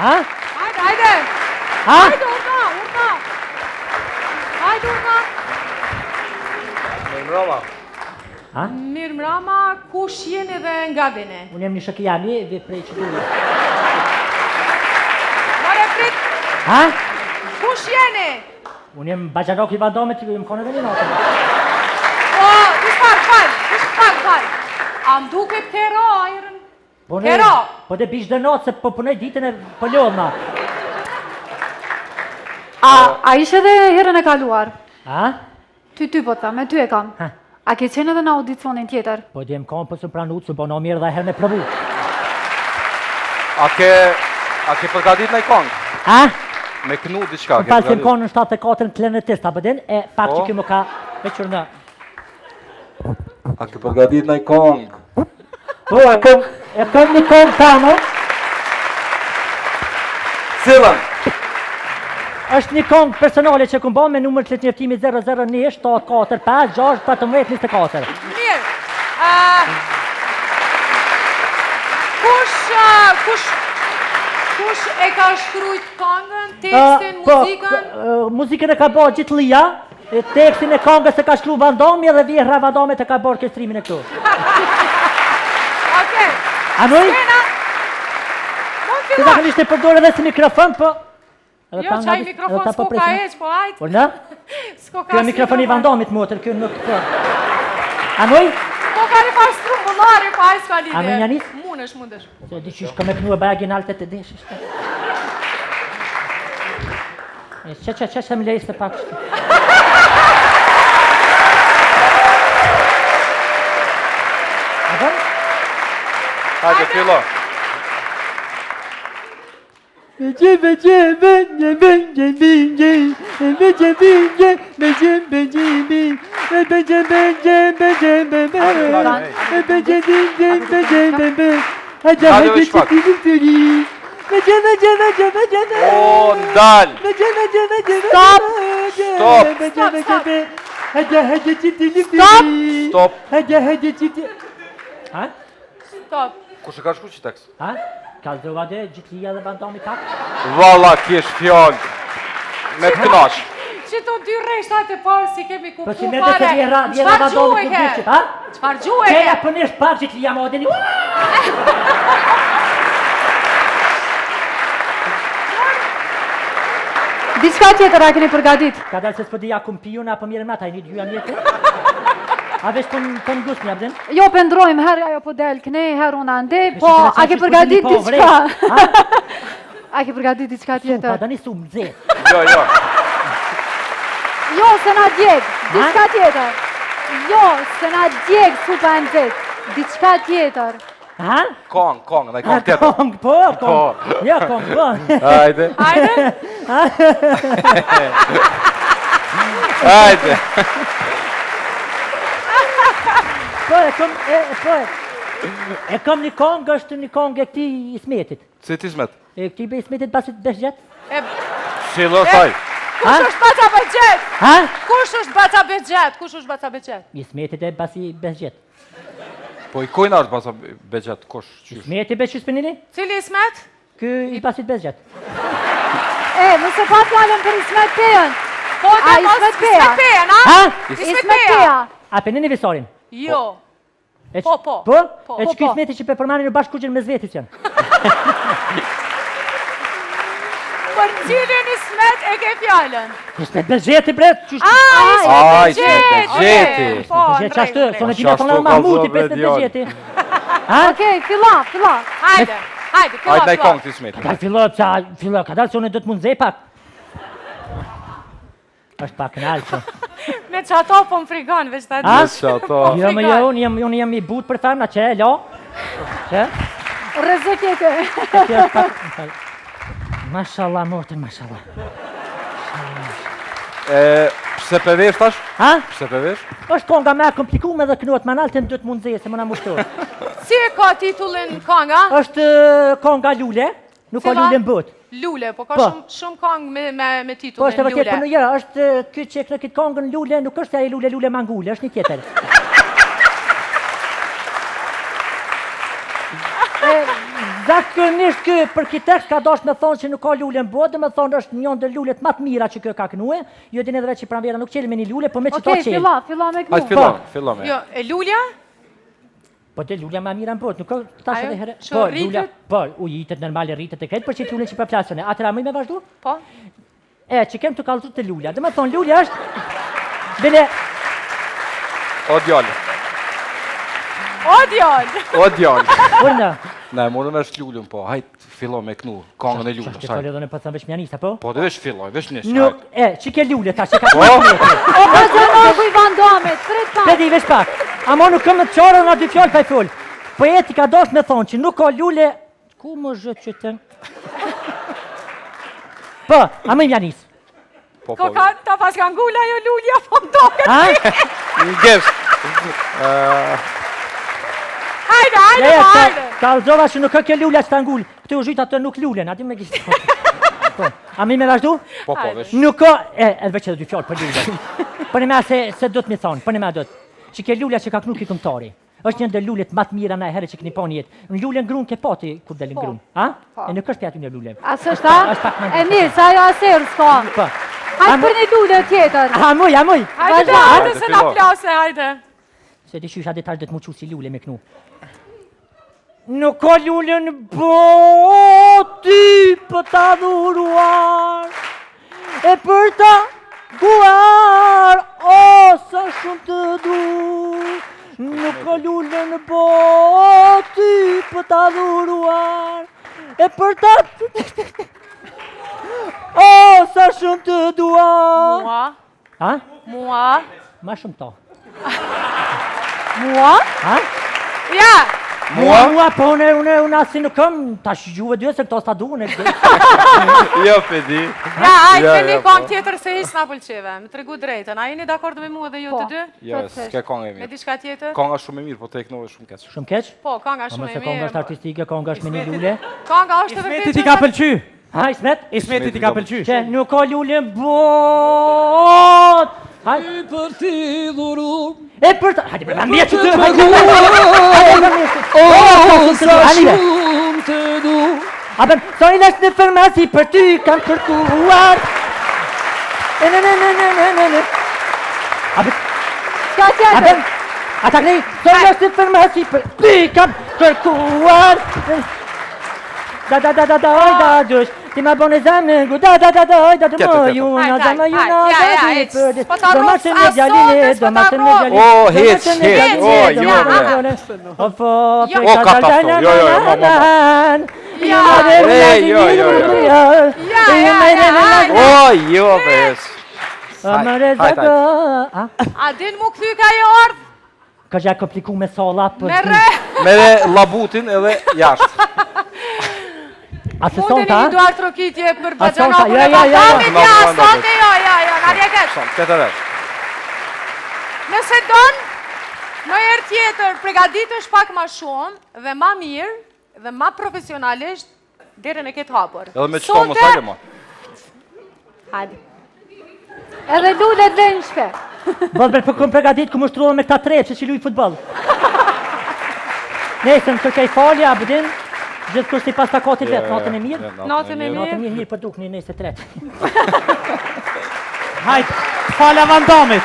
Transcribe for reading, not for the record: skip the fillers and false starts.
Ha? Hajde! Ha? Hajde, urna! Hajde, urna! Mirëmbrëma. Ha? Mirëmbrëma, kush jeni dhe nga vini? Unë jam një shëkijani dhe prej qëturi. More prit, Ha? kush jeni? Unë jem Bajanok i Vandomit, që jem kone dhe një notë. O, fal. A mduket Tero, ajrën? Tero! Po dhe bish dhe notë, se po punoj ditën e pëllodhna. A ishe dhe herën e kaluar? Ha? Ty po ta, me ty e kam. Ha? A ke qenë edhe në audicionin tjetër? Po dhe jem konë për së pranutë, së bono mirë dhe herë me provu. A ke përgatit në i kongë? Ha? Me kënu diçka, Më falë se më konë në 74 në klenetist, a bëdin, e pak që kjo më ka veqër në. A ke përgatit në i kongë? Po, e këm një kongë tamo. Cilën? është një kongë personale që këmë bëmë me numër të njëftimi 001 745 6 14 24. Mirë. Kush e ka shkrujt këngën, tekstin, muzikën? Muzikën e ka bërë Gjitlia, tekstin e këngës e ka shkru Vandomi dhe Vjehra Vandomit e ka bërë orkestrimin e këtu. Okej. Anoj? Skena. Mund Të fillar. da këllishte përdojrë edhe si mikrofon, po... Jo, qaj mikrofon s'ko ka eq, po hajt. Por në? S'ko ka Kjo mikrofoni Vandomit motër, kjo nuk të... Anoj? S'ko ka një farë strumbullari, po hajt s'ka lidhe. A me njanis? Mundesh. Se di që shko me kënu e bagin altet e desh, ishte. Që më lejste pak shte. Hajde, fillo. O, ndal! Stop! Stop! Ha? Stop. Kush e ka shku që tekst? Ha? Ka zdrova dhe Gjitlia dhe Vandomi tak? Valla, kish fjall. Me të knash. Që të dy reshtat e parë si kemi Po kuptu që me dhe se Vjehra Qfar Vandomi gjuhe të ke? dyshqit, ha? Qfar gjuhe ke? Kena përnisht pak Gjitlia më odeni. Diçka tjetër a keni përgatit? Ka dalë se s'po di ja kumpijun apo mirë mata, i një dyja mjetë. A vesh për në gusë një abden? Jo, pëndrojmë, herë ajo po del këne, herë unë ande, Me po shikë a ke që përgatit s'po dini diçka? po vrej. A ke përgatit diçka Pa tjetër? da një sumë nëzet. Jo. Jo, se na djeg, diçka tjetër. Jo, se na djeg supa e nxet, diçka tjetër. Ha? Kong, dhe A kong tjetër. kong, po, kong. Jo, kong, po. Hajde. Hajde? Hajde. E kom një kong, është një kong e këti Ismetit. Si ti smet? E këti be Ismetit basit beshgjet? Fillo, thaj. Kush është Baca Bexhet? Ha? Kush është Baca Bexhet? Kush është Baca Bexhet? Ismetit e basi beshgjet. Po i kujna është pasa begjet, kush? Ismetit be qës pënini? Cili Ismet? Kë i basit beshgjet. Mëse pa fjallën për Ismet Pejan. Po A, të mos Ismet Peja? Ismet Peja, na? Ha? Ismet Peja. A pënini visorin? Jo. Po. Po? E që kë Ismetit që pe përmani në bashkë kuqen me zvetis janë. Për cilin Ismet e ke fjallën? Ismet beshgjeti bre, qështë? Ai, Ismet Bexheti. Po, Beshgjet qashtë, sonë Qashtu gjime tonë ka Mahmuti, zove 5 djallë. beshgjeti. Ha? Okej, filla. Hajde, Hajde, dhe i kong ti smeti. Ka fillo, ka dalë se unë do të mund zej pak. është pak knalë që. Me që ato po më frigon, veç të A? Me që ato. Jo, më jo, unë jam i butë për thamë, që e lo. Që? Rrezek e ke. Kjo është pak... Mashallah, motër, mashallah. Pse pëvesh tash? Ha? Pse pëvesh? është konga me komplikume dhe kënuat manaltën dhëtë mund zej, se më na mushtur. Si e ka titullin konga? është konga lule, nuk ka Cila? lule në botë. Lule, po ka Po. shumë kong me Po titullin është e vërtet, Lule. për në jera, është këtë që e këtë kongën lule, nuk është e lule mangule, është një tjetër. Zakonisht ky arkitekt ka dashur me thonë që nuk ka lule në botë, më thonë është një ndër lulet më të mira që kjo ka kënue. Jo dini edhe që pranvera nuk qel me një lule, po me çto Okej, qel. filla me Hajde këtu. fillon me. Jo, e lulja? Po te lulja më mira në botë, nuk ka tash Ajo, edhe herë. që Po, rritet? lulja, po, ujitet normale rritet e krejt, për që lulen që pa flasën. Atëra më me vazhdu? Po. Që kem të kallëzu të lulja. Dhe më thonë, lulja është... Bile... O djallë. O djallë! O djallë. Unë... Ne, morëm është lullën, po. Hajt, fillon me kënu. Kongën e lullës. Shashtë të folë edhe në pëtëm vesh mjanisa, po? Po, dhe vesh filloj, vesh njësë. Nuk... që ke lulle ta, që ka Po? O Bazanoku i Vandomit, tret pak. Pedi vesh pak. Amo nuk këmë të qorën nga dy fjallë pa i full. Poeti ka dosh me thonë që nuk ka lule... Ku më zhët që të... Po, a më mjanis. Po, Ko po. ka ta pas ka ngula jo lulja, po ndoket. Ha? Ngesh. Hajde, hajde, Ja, hajde. ka alzova që nuk ka ke lule që të angull. Këtu u zhyt atë nuk lulen, ati me kishtë. Po, a mi me vazhdu? Po, po, vesh. Nuk ka... edhe veç edhe dy fjallë për lule. Për në me se do të mi thonë, për në me do të. Që ke lulja që ka knu ki këmëtari. Është një ndër lulet më të mira na herë që keni pa një jetë. Në lule ngrun ke pati kur dalin ngrun. Ha? E nuk është pjatu një lule. As është ta? Është pak më E mirë, sa ajo aser s'ka. Po. Hajtë për një lule tjetër. A muj, a muj. Hajde, Vazhdo, hajde hajde, se na fillo. plase, hajde. Se ti qysha dhe tash dhe të muqu si lule me knu. Nuk ka lule në boti për ta dhuruar. E për ta guar, o sa shumë të du. Nuk ka lule në boti për ta dhuruar. E për ta... O sa shumë të dua. Mua, Ha? mua, Ma shumë to. mua. Ha? Ja, Mua, po unë asi nuk kam, tash gjuve dy se këto s'ta duhen. Jo, pedi. ja, hajde Ja, me një ja, kong po. tjetër se hiç na pëlqeve. Më tregu drejtën. A jeni dakord me mua dhe ju Po. të dy? Jo, s'ke kongë e Me mirë. diçka tjetër? Konga shumë e mirë, po te kënove shumë keq. Shumë keq? Po, konga Po shumë mëse e konga është mirë. artistike, konga është me një lule. Konga është Ismeti vërtet. ti ka pëlqy? Ha, Ismet? Ismeti ti ka pëlqy? Që nuk ka lule në bot. Hajde. Për ti dhurum. E për ta... Hajde, përma mje që të... Hajde, hajde, të du. A bën, sojnë është në farmasi për ty kam kërkuar. Në. A bën, Ka a tjetër. bën, a ta kënej, sojnë është në farmasi për ty kam kërkuar. Da, dush, ti ma bone zemë ngu, da, oj, da, të më ju, na, da, më ju, na, da, ti për di. Do ma të në gjalline, do ma të në gjalline. O, hiç, o, jo, O, po, Jo, o, katastrof, jo, O, jo, vesh. A din mu kthy ka jo ardh? Ka gjë kompliku me solla, për... Me re. Mere labutin edhe jashtë. A se Mundeni sonta? një duar trokitje për A sonta? Baxhanokun Ja, e ja, ja, Balkanit? ja. Ja, sonte jo, na rjeket. Shumë, këtë edhe. Nëse don, në herë tjetër, përgatitesh pak ma shumë dhe ma mirë dhe ma profesionalisht derën e ketë hapur. Edhe me qëto më thajle ma. Hajde. Edhe lulet dhe në shpe. Bëllber, për këmë përgatit ku më shtrullë me këta tre, që luj futbol. Nesëm, kërkej falja, abudin, gjithë kërës i pas takatit vetë, natën e mirë. Natën e Natën mirë, për duk një nesë të tretë. Hajt, fala Vandomit.